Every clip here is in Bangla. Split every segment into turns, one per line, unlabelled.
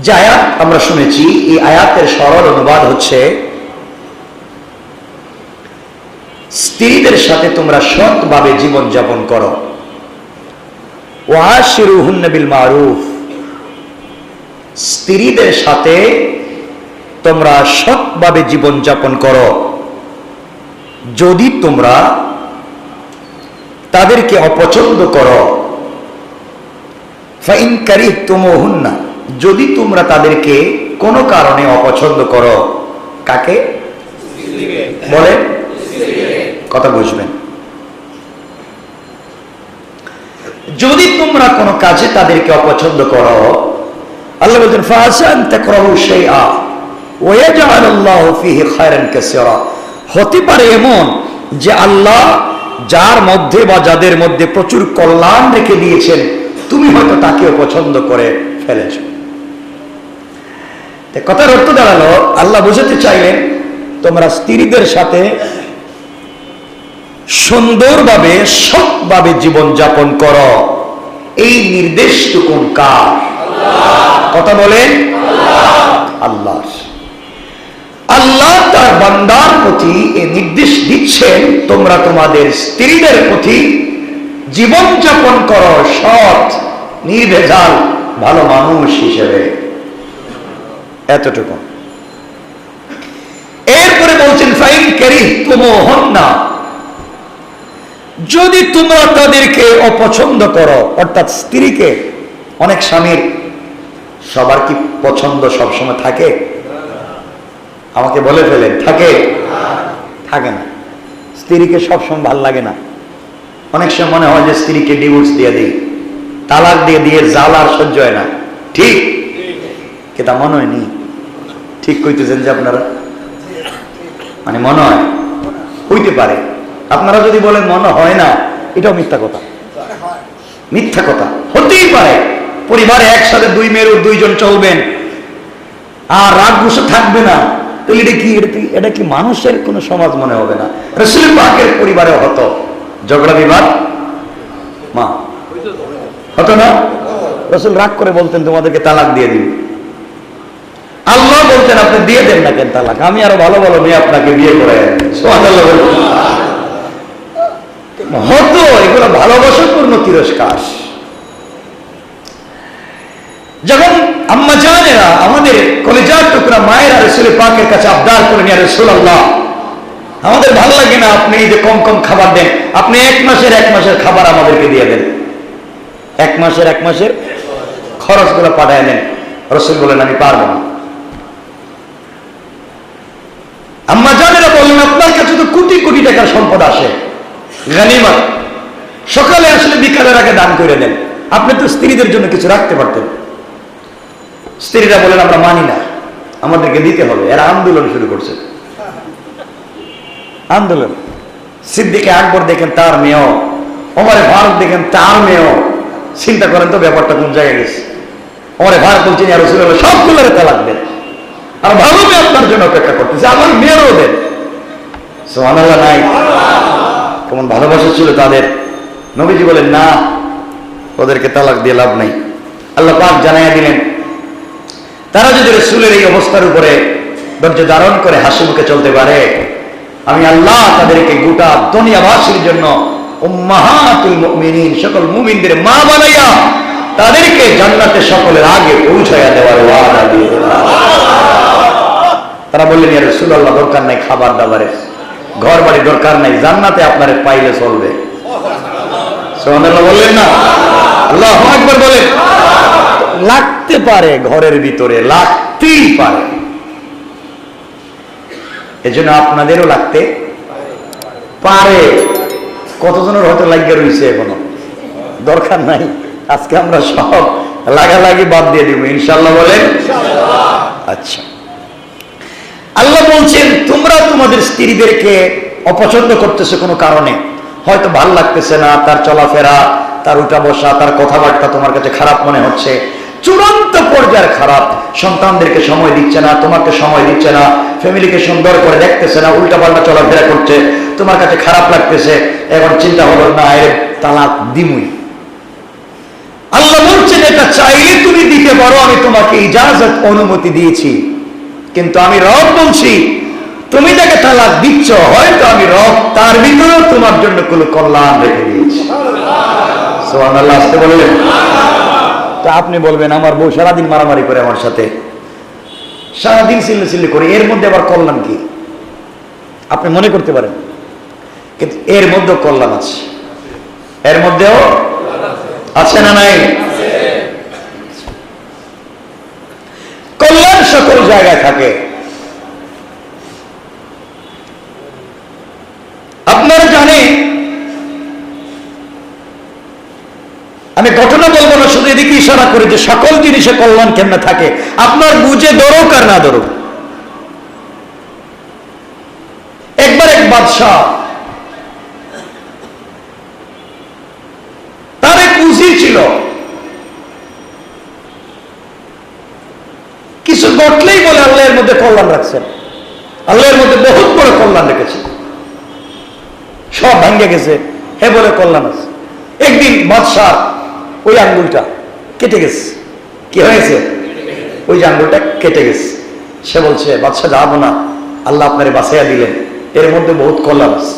যে আয়াত আমরা শুনেছি, এই আয়াতের সরল অনুবাদ হচ্ছে, স্ত্রীদের সাথে তোমরা সৎভাবে জীবন যাপন করো। ওয়াশিরুহুন্না বিল মারুফ, স্ত্রীদের সাথে তোমরা সৎভাবে জীবন যাপন করো। যদি তোমরা তাদেরকে অপছন্দ করো, ফাইন কারিহতুমুহুন্না, যদি তোমরা তাদেরকে কোনো কারণে অপছন্দ করো। কাকে বলে? কথা বুঝবেন। যদি তোমরা কোনো কাজে তাদেরকে অপছন্দ করো, আল্লাহ বলছেন ফাআসা আন তাকরাহু শাইআ ওয়া ইয়াজআলুল্লাহু ফীহি খায়রান কাসীরা। হতে পারে এমন যে আল্লাহ যার মধ্যে বা যাদের মধ্যে প্রচুর কল্যাণ রেখে দিয়েছেন, তুমি হয়তো তাকেও পছন্দ করে ফেলেছ। কথার অর্থ দাঁড়ালো, আল্লাহ বুঝাতে চাইলেন তোমরা স্ত্রীদের সাথে সুন্দরভাবে সৎভাবে জীবন যাপন করো। এই নির্দেশটুকু কার? কথা বলেন আল্লাহ। আল্লাহ তার বান্দার প্রতি এই নির্দেশ দিচ্ছেন, তোমরা তোমাদের স্ত্রীদের প্রতি জীবন যাপন করো সৎ নির্ভেজাল ভালো মানুষ হিসেবে। এতটুকু। এরপরে বলছেন ফাইন কারিহতুমুহুন্না, যদি তোমরা তাদেরকে অপছন্দ করো, অর্থাৎ স্ত্রীকে। অনেক স্বামীর সবার কি পছন্দ সবসময় থাকে? আমাকে বলে ফেলেন, থাকে? থাকে না। স্ত্রীকে সবসময় ভাল লাগে না। অনেক সময় মনে হয় যে স্ত্রীকে ডিভোর্স দিয়ে দিই, তালাক দিয়ে দিয়ে জাল আর সহ্য হয় না। ঠিক এটা মনে হয়নি? ঠিক কইতেছেন যে আপনারা? মানে মনে হয়, হইতে পারে। আপনারা যদি বলেন মনে হয় না, এটাও মিথ্যা কথা। মিথ্যা কথা হতেই পারে। পরিবারে একসাথে দুই মেয়ের দুইজন চলবেন আর রাগ গুসা থাকবে না, তাহলে এটা কি মানুষের কোন সমাজ মনে হবে না? রাসূল পাকের পরিবারে হতো ঝগড়া বিবাদ, মা হতো না? রাসূল রাগ করে বলতেন তোমাদেরকে তালাক দিয়ে দিন। আল্লাহ বলতেন আপনি দিয়ে দেন না কেন তালাক, আমি আরো ভালো ভালো মেয়ে আপনাকে বিয়ে করে। সুবহানাল্লাহ বলতেন। হতো, এগুলো ভালোবাসাপূর্ণ তিরস্কার। যখন আম্মা জানেরা, আমাদের কলিজার টুকরা মায়েরা রাসূল পাকের কাছে আবদার করেন, ইয়া রাসূলুল্লাহ আমাদের ভালো লাগে না আপনি যে কম কম খাবার দেন, আপনি এক মাসের খাবার আমাদেরকে দিয়ে দেন, এক মাসের খরচগুলো পাঠায় দেন। রাসূল বলেন আমি পারবো না। আম্মা জানেরা বললেন আপনার কাছে তো কোটি কোটি টাকার সম্পদ আসে, গনিমত, সকালে আসলে বিকালের আগে দান করে দেন, আপনি তো স্ত্রীদের জন্য কিছু রাখতে পারতেন। স্ত্রীরা বলেন আমরা মানি না, আমাদেরকে দিতে হবে। এরা আন্দোলন শুরু করছে, আন্দোলন। সিদ্দিকে আকবর দেখেন তার মেয়েও, ওমরে ফারুক দেখেন তার মেয়েও। চিন্তা করেন তো ব্যাপারটা কোন জায়গায় গেছে। ওমরে ফারুক বলছেন ইয়া রাসূলুল্লাহ সবগুলোরে তালাক দেন, আর ভালো মেয়ে আপনার জন্য অপেক্ষা করতেছে, আমার মেয়েরও দেন। সুবহানাল্লাহ নাই? কেমন ভালোবাসা ছিল তাদের। নবীজি বলেন না, ওদেরকে তালাক দিয়ে লাভ নাই। আল্লাহ পাক জানাইয়া দিলেন তারা যদি রাসূলের এই অবস্থার উপরে ধৈর্য ধারণ করে হাসি মুখে চলতে পারে, আমি আল্লাহ তাদেরকে গোটা দুনিয়াবাসীর জন্য উম্মাহাতুল মুমিনিন, সকল মুমিনদের মা বানাইয়া তাদেরকে জান্নাতে সকলের আগে পৌঁছাইয়া দেওয়ার ওয়াদা দিয়ে দিলেন। তারা বললেন ইয়া রাসূলুল্লাহ দরকার নাই খাবার দাবারের, ঘর বাড়ি দরকার নাই, জান্নাতে আপনারে পাইলে চলবে। সুবহানাল্লাহ বললেন না? আল্লাহু আকবার বলেন। লাগতে পারে ঘরের ভিতরে, লাগতেই পারে। এজন্য আপনাদেরও লাগতে পারে। কতজনের হয়তো লাগিয়ে রয়েছে এখনো, দরকার নাই। আজকে আমরা সব লাগালাগি বাদ দিয়ে দিব ইনশাআল্লাহ বলেন। আচ্ছা, আল্লাহ বলছেন তোমরা তোমাদের স্ত্রীদেরকে অপছন্দ করতেছে কোনো কারণে, হয়তো ভাল লাগতেছে না, তার চলাফেরা, তার উঠা বসা, তার কথাবার্তা তোমার কাছে খারাপ মনে হচ্ছে, চূড়ান্ত পর্যায়ের খারাপ। সন্তানদেরকে সময় দিচ্ছে না, তোমাকে সময় দিচ্ছে না, ফ্যামিলিকে সুন্দর করে দেখতেছে না, উল্টা পাল্টা চলাফেরা করছে, তোমার কাছে খারাপ লাগতেছে। এখন চিন্তা হলো না এর তালাক দিমুই। আল্লাহ বলছেন এটা চাইলে তুমি দিতে পারো, আমি তোমাকে ইজাজত অনুমতি দিয়েছি, কিন্তু আমি রব বলছি তুমি যাকে তালাক দিচ্ছ হয়তো আমি রব তার ভিতরেও তোমার জন্য কোনো কল্যাণ রেখে দিয়েছি। সুবহানাল্লাহ আসতে বললেন। তো আপনি বলবেন আমার বউ সারাদিন মারামারি করে আমার সাথে, সারাদিন চিল্লি করে, এর মধ্যে আবার কল্যাণ কি? আপনি মনে করতে পারেন, কিন্তু এর মধ্যেও কল্যাণ আছে, এর মধ্যেও আছে না নাই? কল্যাণ সকল জায়গায় থাকে। আপনারা জানেন, আমি ঘটনা বলবো না, শুধু এদিকে ইশারা করি যে সকল জিনিসে কল্যাণ কেমনে থাকে, আপনার বুঝে ধরুক আর না ধরুক। একবার এক বাদশাহ, তার এক উজির ছিল, কিছু ঘটলেই বলে আল্লাহ এর মধ্যে কল্যাণ রাখছেন, আল্লাহ এর মধ্যে বহুত বড় কল্যাণ রেখেছে, সব ভাঙ্গে গেছে হে বলে কল্যাণ আছে। একদিন বাদশাহ ওই আঙ্গুলটা কেটে গেছে। কি হয়েছে? ওই যে আঙ্গুলটা কেটে গেছে। সে বলছে বাদশাহ যাবো না, আল্লাহ আপনারে বাঁচাইয়া দিলেন, এর মধ্যে বহুত কল্যাণ আছে।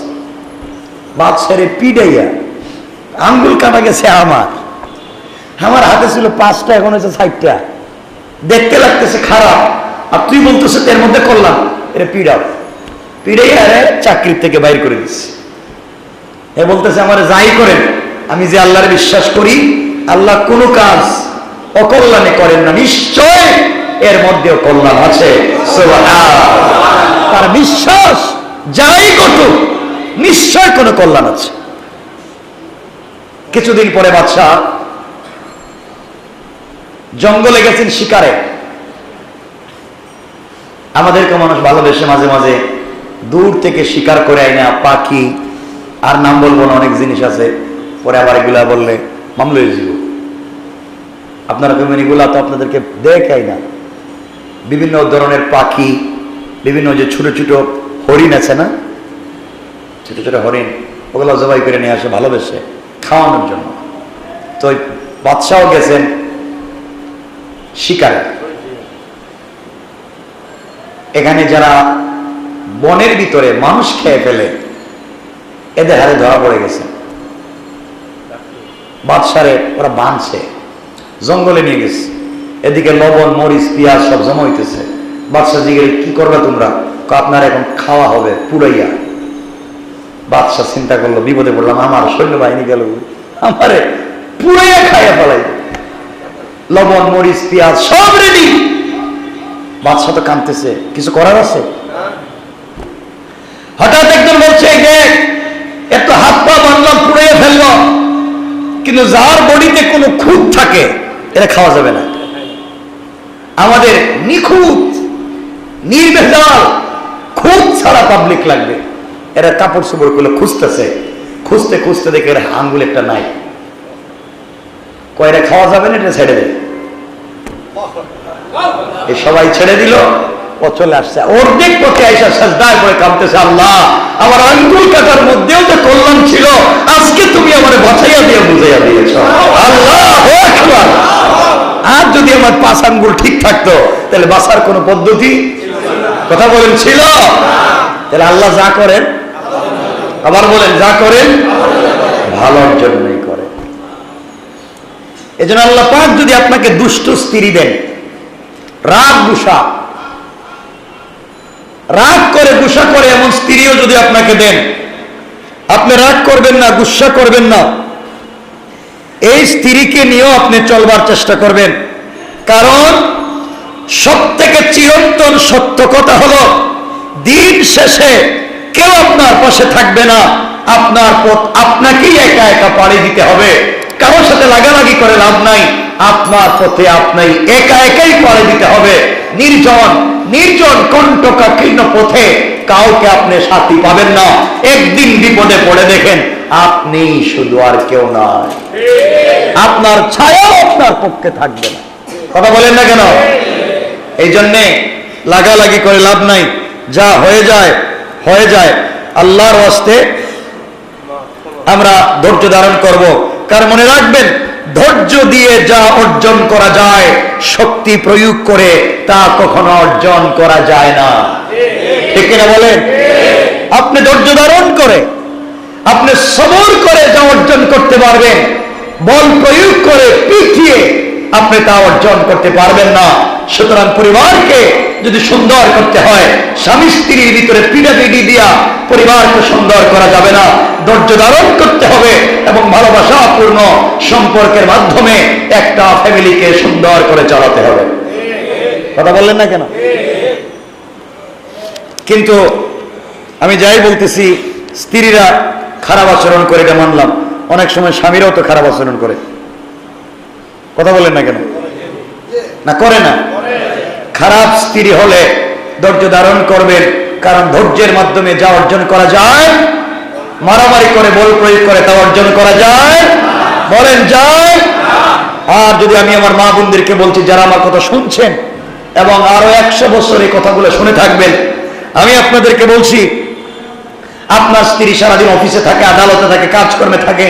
বাদশারে পিডাইয়া, আঙ্গুল কাটা গেছে আমার হাতে ছিল 5টা, এখন হয়েছে 6টা, দেখতে লাগতেছে খারাপ, আর তুই বলতেছ এর মধ্যে কল্যাণ। এটা পিড়াইয়া চাকরির থেকে বাইর করে দিচ্ছে। এ বলতেছে আমার যাই করেন, আমি যে আল্লাহর বিশ্বাস করি, আল্লাহ কোনো কাজ অকল্যাণে করেন না, নিশ্চয় এর মধ্যেও কল্যাণ আছে। তার বিশ্বাস যাই ঘটুক নিশ্চয় কোনো কল্যাণ আছে। কিছুদিন পরে বাদশাহ জঙ্গলে গেছেন শিকারে। আমাদেরকে মানুষ ভালোবেসে মাঝে মাঝে দূর থেকে শিকার করে আয় না, পাখি আর নাম বলবো না, অনেক জিনিস আছে, পরে আবার এগুলা বললে মামলা হয়ে যাব। আপনারা কেমন এগুলা তো আপনাদেরকে দেখাই না, বিভিন্ন ধরনের পাখি, বিভিন্ন যে ছোট ছোট হরিণ আছে না, ছোট ছোট হরিণ, ওগুলো জবাই করে নিয়ে আসে ভালোবেসে খাওয়ানোর জন্য। তো বাদশাহ গেছেন শিকারে। এখানে যারা বনের ভিতরে মানুষ খেয়ে ফেলে, এদের হাতে ধরা পড়ে গেছে। বাদশারে ওরা বাঁধছে, জঙ্গলে নিয়ে গেছে। এদিকে লবণ মরিচ পেঁয়াজ সব জমা হইতেছে। বাদশাহ জিজ্ঞেস কি করবে তোমরা? আপনার এখন খাওয়া হবে পুরাইয়া। বাদশাহ চিন্তা করলো, বিপদে পড়লাম, আমার সৈন্যবাহিনী গেল, আমারে পুরাইয়া খাইয়া ফেলাই, লবণ মরিচ পেঁয়াজ সব রেডি। বাদশাহ তো কাঁদতেছে, কিছু করার আছে? হঠাৎ একজন বলছে দেখ, এত হাত পা বানলাম, পুড়িয়ে ফেললো, কিন্তু যার বডিতে কোনো খুঁত থাকে এটা খাওয়া যাবে না। আমাদের নিখুঁত নির্ভেজাল খুঁত ছাড়া পাবলিক লাগবে। এরা কাপড় চোপড় গুলো খুঁজতেছে, খুঁজতে খুঁজতে দেখে এর আঙ্গুল একটা নাই, কয়টা খাওয়া যাবে না, এটা ছেড়ে দেয়। এই সবাই ছেড়ে দিল, ও চলে আসছে, অর্ধেক পথে আইসা সাজদায় পড়ে কাঁদতেছে, আল্লাহ আমার আঙ্গুল কাটার মধ্যেও যে কল্যাণ ছিল, আজকে তুমি আমার বাঁচাইয়া দিয়ে বুঝাইয়া দিয়েছ, আল্লাহ আকবার। আর যদি আমার 5 আঙ্গুল ঠিক থাকতো তাহলে বাঁচার কোনো পদ্ধতি, কথা বলেন, ছিল? তাহলে আল্লাহ যা করেন, আবার বলেন, যা করেন ভালোর জন্যই করেন। এজন্য আল্লাহ পাক যদি আপনাকে দুষ্ট স্ত্রী দেন, রাগ গুসা, রাগ করে গুসা করে এমন স্ত্রীও যদি আপনাকে দেন, আপনি রাগ করবেন না, গুসা করবেন না, এই স্ত্রীকে নিয়েও আপনি চলবার চেষ্টা করবেন। কারণ সব থেকে চিরন্তন সত্য কথা হলো, দিন শেষে কেউ আপনার পাশে থাকবে না, আপনার পথ আপনাকেই একা একা পাড়ি দিতে হবে। কারোর সাথে লাগালাগি করে লাভ নাই, আপনার পথে আপনাই একা একাই পাড়ি দিতে হবে। নির্জন নির্জন কণ্টকাকীর্ণ পথে কাউকে আপনি সাথী পাবেন না। একদিন বিপদে পড়ে দেখেন আপনি শুধু, আর কেউ নয়, আপনার ছায়াও আপনার পক্ষে থাকবে না। কথা বলেন না কেন? এই জন্যে লাগালাগি করে লাভ নাই, যা হয়ে যায় হয়ে যায়। আল্লাহর ওয়াস্তে আমরা ধৈর্য ধারণ করব। কারণ মনে রাখবেন, ধৈর্য দিয়ে যা অর্জন করা যায়, শক্তি প্রয়োগ করে তা কখনো অর্জন করা যায় না। ঠিক কিনা বলেন? আপনি ধৈর্য ধারণ করে, আপনি সবর করে যা অর্জন করতে পারবেন, বল প্রয়োগ করে পিটিয়ে আপনি তা অর্জন করতে পারবেন না। সুতরাং পরিবারকে যদি সুন্দর করতে হয়, স্বামী স্ত্রীর ভিতরে পিটাপিটি দিয়া পরিবারকে সুন্দর করা যাবে না। ধৈর্য ধারণ করতে হবে এবং ভালোবাসাপূর্ণ সম্পর্কের মাধ্যমে একটা ফ্যামিলিকে সুন্দর করে চালাতে হবে। কথা বললেন না কেন? কিন্তু আমি যাই বলতেছি, স্ত্রীরা খারাপ আচরণ করে এটা মানলাম, অনেক সময় স্বামীরাও তো খারাপ আচরণ করে। কথা বলেন না কেন? না করে না? খারাপ স্ত্রী হলে ধৈর্য ধারণ করবেন, কারণ ধৈর্যের মাধ্যমে যা অর্জন করা যায়, মারামারি করে বল প্রয়োগ করে তা অর্জন করা যায়? বলেন যায়? আর যদি আমি আমার মা বোনদেরকে বলছি, যারা আমার কথা শুনছেন এবং আরো 100 বছর এই কথাগুলো শুনে থাকবেন, আমি আপনাদেরকে বলছি, আপনার স্ত্রী সারাদিন অফিসে থাকে, আদালতে থাকে, কাজকর্মে থাকে,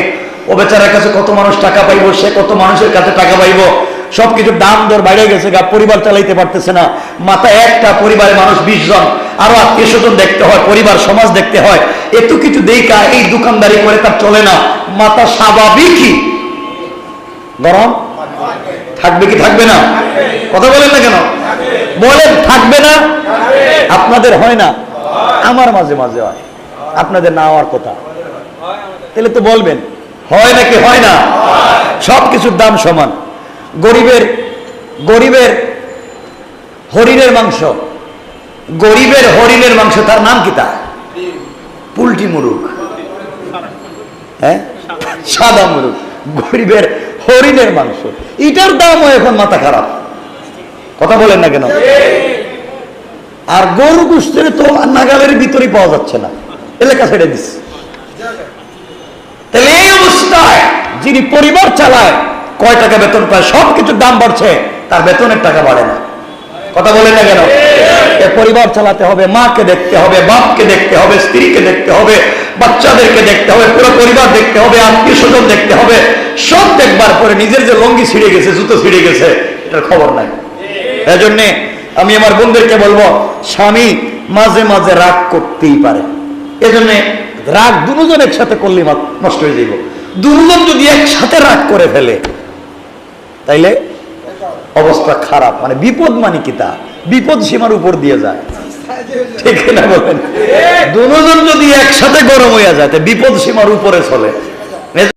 ও বেচারার কাছে কত মানুষ টাকা পাইব, সে কত মানুষের কাছে টাকা পাইব, সবকিছুর দাম দর বাইরে গেছে, পরিবার চালাইতে পারতেছে না, মাথায় একটা পরিবারে মানুষ 20 জন, আরো আত্মীয় স্বজন দেখতে হয়, পরিবার সমাজ দেখতে হয়, এত কিছু দেখা এই দোকানদারি করে তার চলে না। মাথা স্বাভাবিকই গরম থাকবে কি থাকবে না? কথা বলেন না কেন? বলেন থাকবে না? আপনাদের হয় না? আমার মাঝে মাঝে হয়, আপনাদের না হওয়ার কথা। তাহলে তো বলবেন হয় নাকি হয় না? সবকিছুর দাম সমান। গরিবের হরিণের মাংস, গরিবের হরিণের মাংস, তার নাম কি? তা পুলটি মুরুগ, হ্যাঁ, সাদা মুরুগ। গরিবের হরিণের মাংস, এটার দামও এখন মাথা খারাপ। কথা বলেন না কেন? আর গরু গোশতের তো নাগালের ভিতরে পাওয়া যাচ্ছে না, এলাকা ছেড়ে দিচ্ছে। তাহলে এই অবস্থায় যিনি পরিবার চালায়, কয় টাকা বেতন পায়, সবকিছুর দাম বাড়ছে, তার বেতনের টাকা বাড়ে না। কথা বলেন না কেন? পরিবার চালাতে হবে, মাকে দেখতে হবে, বাপকে দেখতে হবে, স্ত্রীকে দেখতে হবে, বাচ্চাদেরকে দেখতে হবে, পুরো পরিবার দেখতে হবে, আত্মীয় স্বজন দেখতে হবে। সব দেখবার পরে নিজের যে লঙ্গি ছিঁড়ে গেছে, জুতো ছিঁড়ে গেছে, এটার খবর নাই। এই জন্যে আমি আমার বোনদেরকে বলবো, স্বামী মাঝে মাঝে রাগ করতেই পারে। এজন্য রাগ দুজন একসাথে করলে নষ্ট হয়ে যাইব। দুজন যদি একসাথে রাগ করে ফেলে তাইলে অবস্থা খারাপ, মানে বিপদ। মানে কি? তা বিপদ সীমার উপর দিয়ে যায়। ঠিক না বলেন? দুজন যদি একসাথে গরম হয়ে যায়, বিপদ সীমার উপরে চলে।